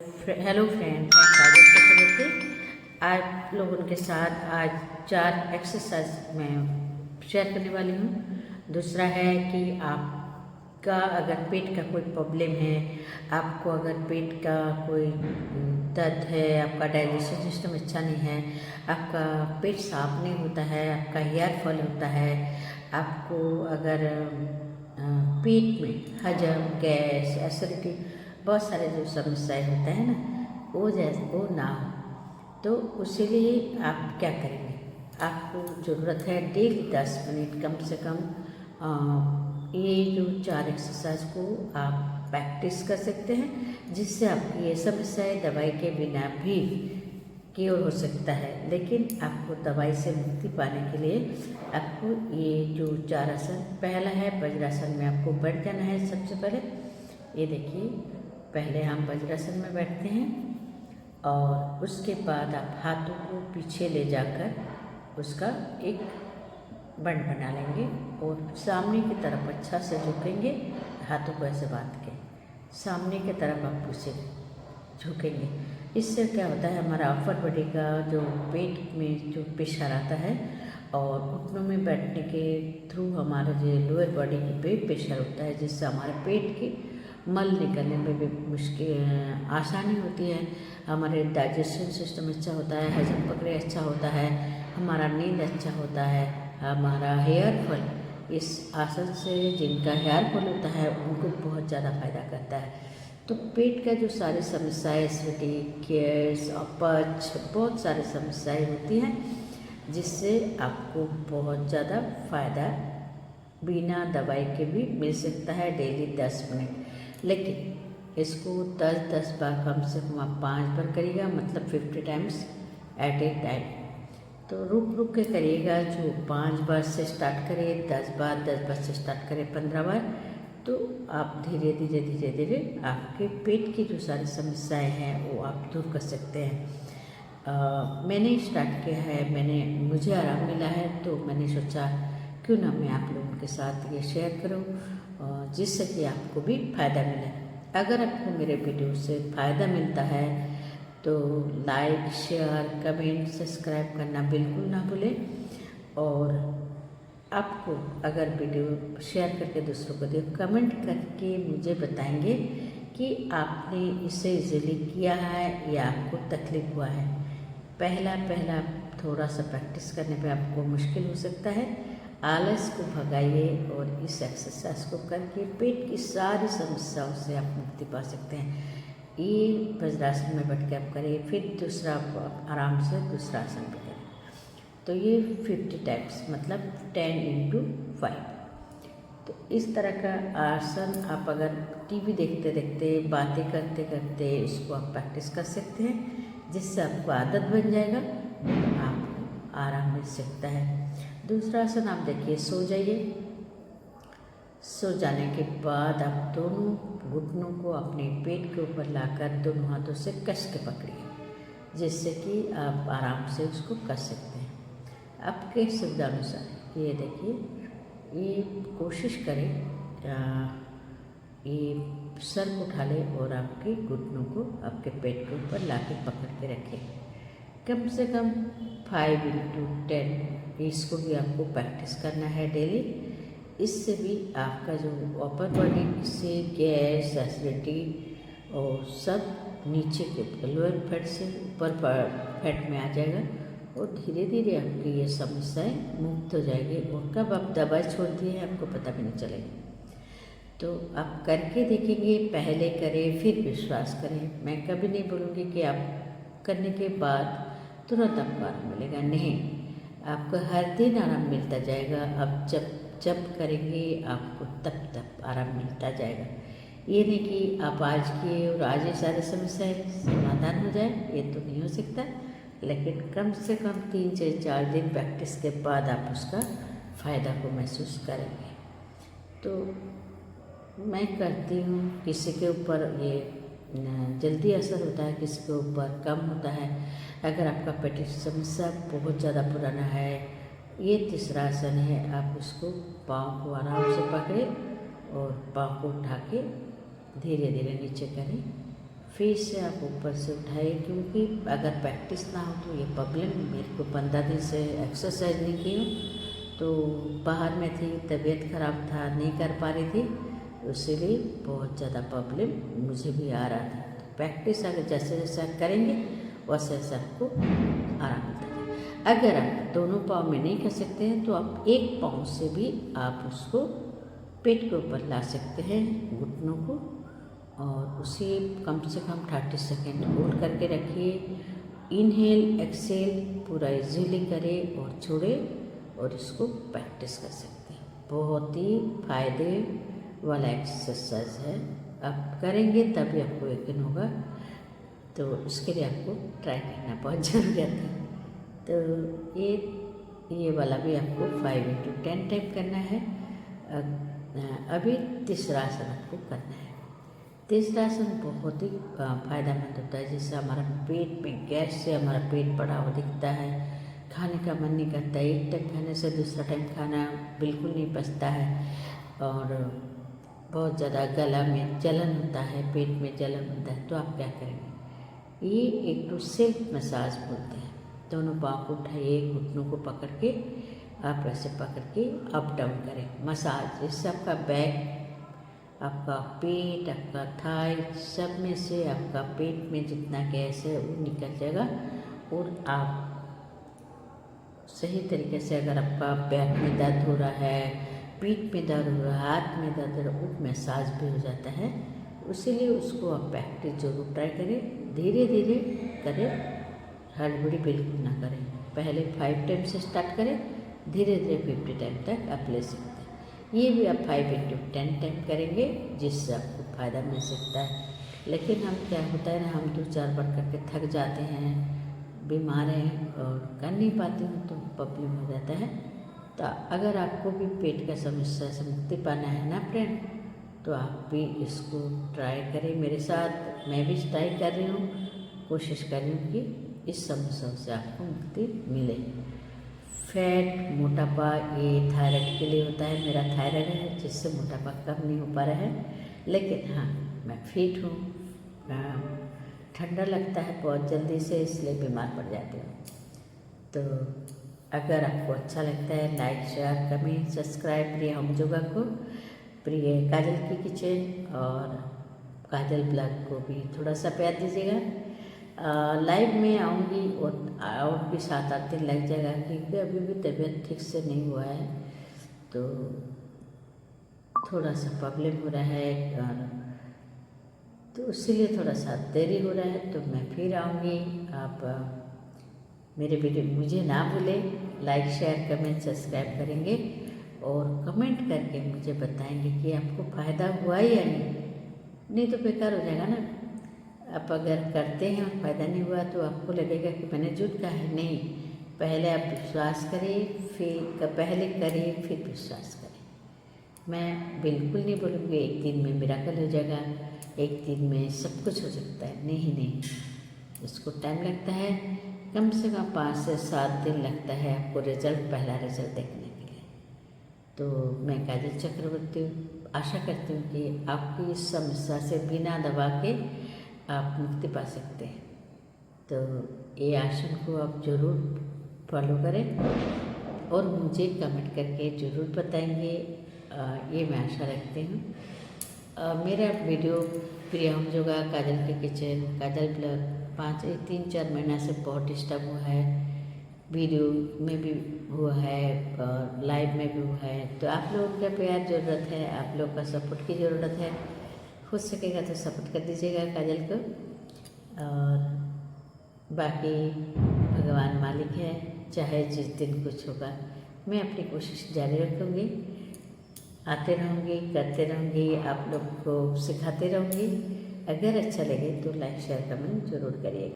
Hello friend, मैं काजल चक्रवर्ती आप लोगों के साथ आज 4 एक्सरसाइज मैं शेयर करने वाली हूँ। दूसरा है कि आपका अगर पेट का कोई प्रॉब्लम है, आपको अगर पेट का कोई दर्द है, आपका डाइजेशन सिस्टम अच्छा नहीं है, आपका पेट साफ नहीं होता है, आपका हेयर फॉल होता है, आपको अगर पेट में हजम, गैस, एसिडिटी, बहुत सारे जो समस्याएं होता है ना, वो ना हो तो उसके लिए आप क्या करेंगे। आपको ज़रूरत है डेली 10 मिनट कम से कम ये जो 4 एक्सरसाइज को आप प्रैक्टिस कर सकते हैं, जिससे आपकी ये समस्याएं दवाई के बिना भी क्योर हो सकता है। लेकिन आपको दवाई से मुक्ति पाने के लिए आपको ये जो 4 आसन, पहला है वज्रासन में आपको बैठ जाना है। सबसे पहले ये देखिए, पहले हम वज्रासन में बैठते हैं और उसके बाद आप हाथों को पीछे ले जाकर उसका एक बंड बना लेंगे और सामने की तरफ अच्छा से झुकेंगे। हाथों को ऐसे बांध के सामने की तरफ आप पीछे झुकेंगे। इससे क्या होता है, हमारा अपर बॉडी का जो पेट में जो प्रेशर आता है और घुटनों में बैठने के थ्रू हमारा जो लोअर बॉडी की पे प्रेशर होता है, जिससे हमारे पेट की मल निकलने में भी मुश्किल आसानी होती है। हमारे डाइजेशन सिस्टम अच्छा होता है, हजम प्रक्रिया अच्छा होता है, हमारा नींद अच्छा होता है, हमारा हेयर फॉल इस आसन से जिनका हेयर फॉल होता है उनको बहुत ज़्यादा फायदा करता है। तो पेट का जो सारी समस्याएं, एसिडिटी, गैस, अपच, बहुत सारी समस्याएं होती हैं, जिससे आपको बहुत ज़्यादा फायदा बिना दवाई के भी मिल सकता है डेली 10 मिनट। लेकिन इसको 10-10 बार कम से कम आप 5 बार करिएगा, मतलब 50 टाइम्स एट ए टाइम। तो रुक रुक के करिएगा। जो 5 बार से स्टार्ट करिए, 10 बार से स्टार्ट करें 15 बार, तो आप धीरे धीरे धीरे धीरे आपके पेट की जो सारी समस्याएं हैं वो आप दूर कर सकते हैं। मैंने स्टार्ट किया है, मुझे आराम मिला है, तो मैंने सोचा क्यों ना मैं आप लोगों के साथ ये शेयर करूं, जिससे कि आपको भी फ़ायदा मिले। अगर आपको मेरे वीडियो से फ़ायदा मिलता है तो लाइक, शेयर, कमेंट, सब्सक्राइब करना बिल्कुल ना भूलें। और आपको अगर वीडियो शेयर करके दूसरों को दे, कमेंट करके मुझे बताएंगे कि आपने इसे इजीली किया है या आपको तकलीफ हुआ है। पहला थोड़ा सा प्रैक्टिस करने पे आपको मुश्किल हो सकता है। आलस को भगाइए और इस एक्सरसाइज को करके पेट की सारी समस्याओं से आप मुक्ति पा सकते हैं। ये वज्रासन में बैठ के आप करिए, फिर दूसरा आप आराम से दूसरा आसन भी करें। तो ये 50 टाइम्स, मतलब 10 × 5। तो इस तरह का आसन आप अगर टीवी देखते देखते, बातें करते करते इसको आप प्रैक्टिस कर सकते हैं, जिससे आपको आदत बन जाएगा, आपको आराम मिल सकता है। दूसरा आसन आप देखिए, सो जाइए। सो जाने के बाद आप दोनों घुटनों को अपने पेट के ऊपर लाकर दोनों हाथों से कस के पकड़िए, जिससे कि आप आराम से उसको कर सकते हैं आपके सुविधा अनुसार। ये देखिए, ये कोशिश करें ये सर को उठा लें और आपके घुटनों को आपके पेट के ऊपर ला के पकड़ के रखें। कम से कम 5 × 10 इसको भी आपको प्रैक्टिस करना है डेली। इससे भी आपका जो अपर बॉडी से गैस, एसिडिटी और सब नीचे के लोअर फैट से ऊपर फैट में आ जाएगा और धीरे धीरे आपकी ये समस्याएं मुक्त हो जाएगी। और कब आप दवाई छोड़ दिए आपको पता भी नहीं चलेगा। तो आप करके देखेंगे, पहले करें फिर विश्वास करें। मैं कभी नहीं बोलूँगी कि आप करने के बाद तुरंत आपको आराम मिलेगा, नहीं, आपको हर दिन आराम मिलता जाएगा। अब जब करेंगे आपको तब आराम मिलता जाएगा। ये नहीं कि आप आज किए और आज ही सारी समस्याएं समाधान हो जाए, ये तो नहीं हो सकता। लेकिन कम से कम 3 से 4 दिन प्रैक्टिस के बाद आप उसका फ़ायदा को महसूस करेंगे। तो मैं करती हूँ, किसी के ऊपर ये जल्दी असर होता है, किसी के ऊपर कम होता है। अगर आपका पेट की समस्या बहुत ज़्यादा पुराना है, ये तीसरा आसन है। आप उसको पाँव को आराम से पकड़ें और पाँव को उठा के धीरे धीरे नीचे करें। फिर से आप ऊपर से उठाइए, क्योंकि अगर प्रैक्टिस ना हो तो ये प्रॉब्लम, मेरे को 15 दिन से एक्सरसाइज नहीं की हूँ, तो बाहर में थी, तबीयत ख़राब था, नहीं कर पा रही थी, इसीलिए बहुत ज़्यादा प्रॉब्लम मुझे भी आ रहा था। तो प्रैक्टिस अगर जैसे जैसे करेंगे वैसे वैसे आपको आराम मिलता है। अगर आप दोनों पाँव में नहीं कर सकते हैं तो आप एक पाँव से भी आप उसको पेट के ऊपर ला सकते हैं, घुटनों को, और उसे कम से कम 30 सेकेंड होल्ड करके रखिए। इनहेल एक्सेल पूरा इजीली करें और छोड़े, और इसको प्रैक्टिस कर सकते हैं। बहुत ही फायदे वाला एक्सरसाइज है, आप करेंगे तभी आपको यकीन होगा। तो इसके लिए आपको ट्राई करना बहुत ज़रूरत है। तो ये वाला भी आपको 5 into 10 टाइप करना है। अभी तीसरा आसन आपको करना है। तीसरा आसन बहुत ही फायदेमंद होता है, जिससे हमारा पेट में गैस से हमारा पेट बढ़ा हुआ दिखता है, खाने का मन नहीं करता, एक टाइम खाने से दूसरा टाइम खाना बिल्कुल नहीं पचता है, और बहुत ज़्यादा गला में जलन होता है, पेट में जलन होता है। तो आप क्या करेंगे, ये एक तो सेल्फ मसाज बोलते हैं। दोनों पाँव को उठाइए, घुटनों को पकड़ के आप ऐसे पकड़ के अप डाउन करें मसाज। इससे आपका बैक, आपका पेट, आपका थाई, सब में से आपका पेट में जितना गैस है वो निकल जाएगा, और आप सही तरीके से, अगर आपका बैक में दर्द हो रहा है, पीठ में दर्द हो रहा है, हाथ में दर्द हो रहा है, वो मसाज भी हो जाता है। इसीलिए उसको आप प्रैक्टिस जरूर ट्राई करें, धीरे धीरे करें, हड़बड़ी बिल्कुल ना करें। पहले 5 टाइम से स्टार्ट करें, धीरे धीरे 50 टाइम तक आप ले सकते हैं। ये भी आप 5 into 10 टाइम करेंगे, जिससे आपको फ़ायदा मिल सकता है। लेकिन हम क्या होता है ना, हम 2-4 बार करके थक जाते हैं, बीमार हैं और कर नहीं पाते हैं, तो प्रॉब्लम हो जाता है। तो अगर आपको भी पेट का समस्या से मुक्ति पाना है ना फ्रेंड, तो आप भी इसको ट्राई करें मेरे साथ। मैं भी ट्राई कर रही हूँ, कोशिश कर रही हूँ कि इस समस्या से आपको मुक्ति मिले। फैट, मोटापा, ये थायराइड के लिए होता है। मेरा थायराइड है, जिससे मोटापा कम नहीं हो पा रहा है, लेकिन हाँ मैं फिट हूँ। ठंडा लगता है बहुत जल्दी से, इसलिए बीमार पड़ जाती हूँ। तो अगर आपको अच्छा लगता है, लाइक, शेयर, कमेंट, सब्सक्राइब प्रिय होम योगा को, प्रिय काजल की किचन और काजल ब्लॉग को भी थोड़ा सा प्यार दीजिएगा। लाइव में आऊँगी और भी 7-8 दिन लग जाएगा, क्योंकि अभी भी तबीयत ठीक से नहीं हुआ है, तो थोड़ा सा प्रॉब्लम हो रहा है, तो इसीलिए थोड़ा सा देरी हो रहा है। तो मैं फिर आऊँगी। आप मेरे वीडियो मुझे ना भूलें, लाइक, शेयर, कमेंट, सब्सक्राइब करेंगे, और कमेंट करके मुझे बताएंगे कि आपको फ़ायदा हुआ या नहीं तो बेकार हो जाएगा ना। आप अगर करते हैं और फ़ायदा नहीं हुआ तो आपको लगेगा कि मैंने झूठ कहा है। नहीं, पहले आप विश्वास करें, पहले करें फिर विश्वास करें। मैं बिल्कुल नहीं बोलूँगी एक दिन में मिराकल हो जाएगा, एक दिन में सब कुछ हो सकता है। नहीं, इसको टाइम लगता है, कम से कम 5 से 7 दिन लगता है आपको पहला रिजल्ट देखने के लिए। तो मैं काजल चक्रवर्ती आशा करती हूँ कि आपकी इस समस्या से बिना दवा के आप मुक्ति पा सकते हैं। तो ये आसन को आप ज़रूर फॉलो करें और मुझे कमेंट करके ज़रूर बताएंगे, ये मैं आशा रखती हूँ। मेरा वीडियो प्रिय होम योगा, काजल के किचन, काजल ब्लॉग 3-4 महीना से बहुत डिस्टर्ब हुआ है, वीडियो में भी हुआ है और लाइव में भी हुआ है। तो आप लोगों का प्यार ज़रूरत है, आप लोग का सपोर्ट की ज़रूरत है। हो सकेगा तो सपोर्ट कर दीजिएगा काजल को, और बाकी भगवान मालिक है, चाहे जिस दिन कुछ होगा मैं अपनी कोशिश जारी रखूँगी, आते रहूँगी, करते रहूँगी, आप लोग को सिखाते रहूँगी। अगर अच्छा लगे तो लाइक, शेयर, कमेंट ज़रूर करिएगा।